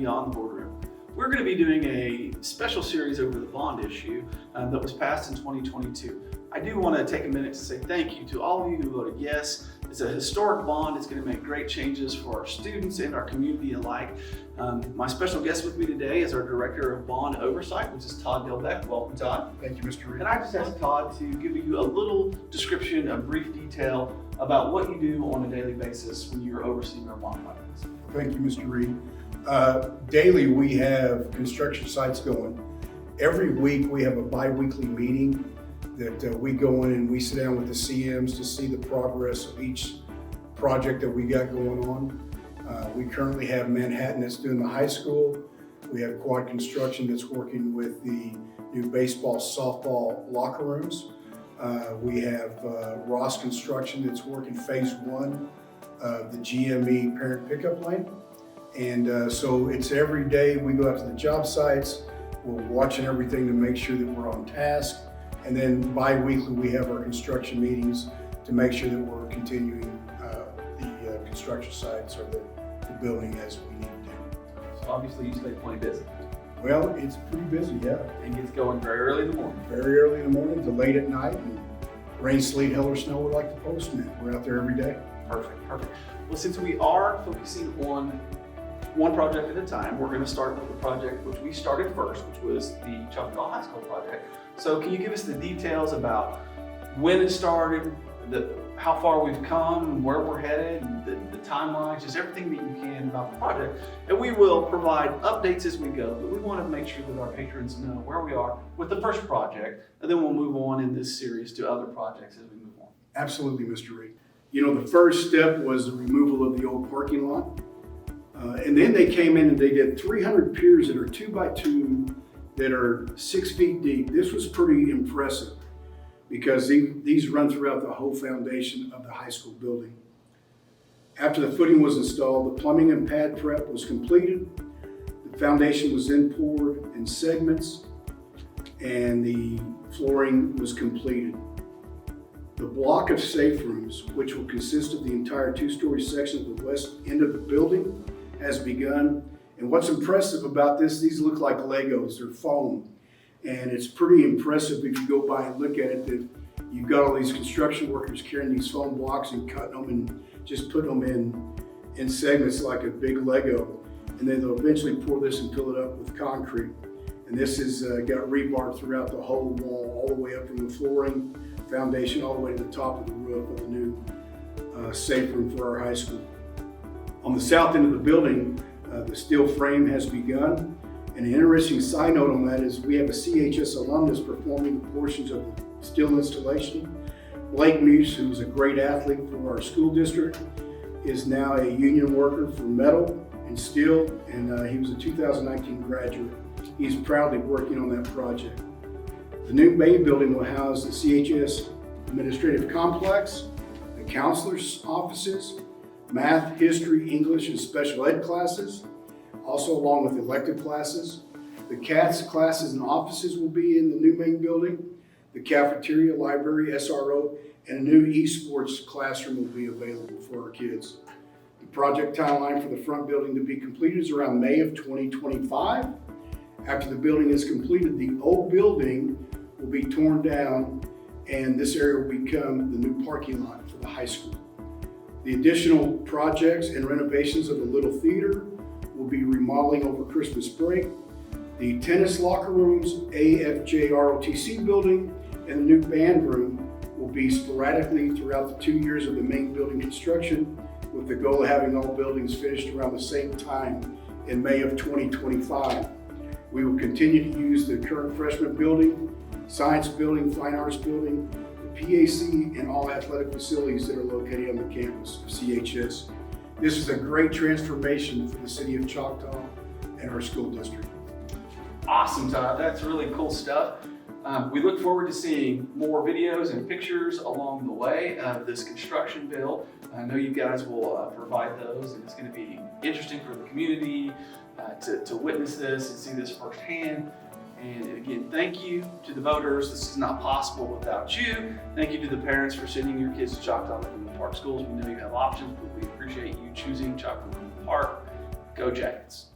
Beyond the Boardroom. We're going to be doing a special series over the bond issue that was passed in 2022. I do want to take a minute to say thank you to all of you who voted yes. It's a historic bond. It's going to make great changes for our students and our community alike. My special guest with me today is our Director of Bond Oversight, which is Todd Reed. Welcome, Todd. Thank you, Mr. Reed. And I just asked Todd to give you a little description, a brief detail about what you do on a daily basis when you're overseeing our bond projects. Thank you, Mr. Reed. Daily, we have construction sites going. Every week, we have a bi-weekly meeting that we go in and we sit down with the CMs to see the progress of each project that we got going on. We currently have Manhattan that's doing the high school. We have Quad Construction that's working with the new baseball, softball locker rooms. We have Ross Construction that's working phase 1 of the GME parent pickup lane. And so it's every day we go out to the job sites, we're watching everything to make sure that we're on task. And then bi-weekly we have our construction meetings to make sure that we're continuing the construction sites or the building as we need to do. So obviously you stay plenty busy. Well, it's pretty busy, yeah. And gets going very early in the morning. Very early in the morning to late at night, and rain, sleet, hail, or snow, we're like the postman. We're out there every day. Perfect, perfect. Well, since we are focusing on one project at a time, we're going to start with the project which we started first, which was the Choctaw High School project. So can you give us the details about when it started, how far we've come, where we're headed, the timelines, just everything that you can about the project. And we will provide updates as we go, but we want to make sure that our patrons know where we are with the first project, and then we'll move on in this series to other projects as we move on. Absolutely, Mr. Reed. You know, the first step was the removal of the old parking lot. And then they came in and they did 300 piers that are 2x2 that are 6 feet deep. This was pretty impressive because these run throughout the whole foundation of the high school building. After the footing was installed, the plumbing and pad prep was completed. The foundation was then poured in segments and the flooring was completed. The block of safe rooms, which will consist of the entire 2-story section of the west end of the building, has begun. And what's impressive about this, these look like Legos, they're foam. And it's pretty impressive if you go by and look at it that you've got all these construction workers carrying these foam blocks and cutting them and just putting them in segments like a big Lego. And then they'll eventually pour this and fill it up with concrete. And this has got rebar throughout the whole wall, all the way up from the flooring, foundation, all the way to the top of the roof of the new safe room for our high school. On the south end of the building, the steel frame has begun. And an interesting side note on that is we have a CHS alumnus performing portions of the steel installation. Blake Muse, who's a great athlete for our school district, is now a union worker for metal and steel, and he was a 2019 graduate. He's proudly working on that project. The new main building will house the CHS administrative complex, the counselor's offices, math, history, English, and special ed classes, also along with elective classes. The CATS classes and offices will be in the new main building. The cafeteria, library, SRO, and a new esports classroom will be available for our kids. The project timeline for the front building to be completed is around May of 2025. After the building is completed, the old building will be torn down and this area will become the new parking lot for the high school. The additional projects and renovations of the Little Theater will be remodeling over Christmas break. The tennis locker rooms, AFJ ROTC building, and the new band room will be sporadically throughout the 2 years of the main building construction, with the goal of having all buildings finished around the same time in May of 2025. We will continue to use the current freshman building, science building, fine arts building, the PAC, and all athletic facilities that are located on the campus of CHS. This is a great transformation for the city of Choctaw and our school district. Awesome, Todd. That's really cool stuff. We look forward to seeing more videos and pictures along the way of this construction bill. I know you guys will provide those, and it's going to be interesting for the community to witness this and see this firsthand. And again, thank you to the voters. This is not possible without you. Thank you to the parents for sending your kids to Choctaw Lincoln Park Schools. We know you have options, but we appreciate you choosing Choctaw Lincoln Park. Go Jackets.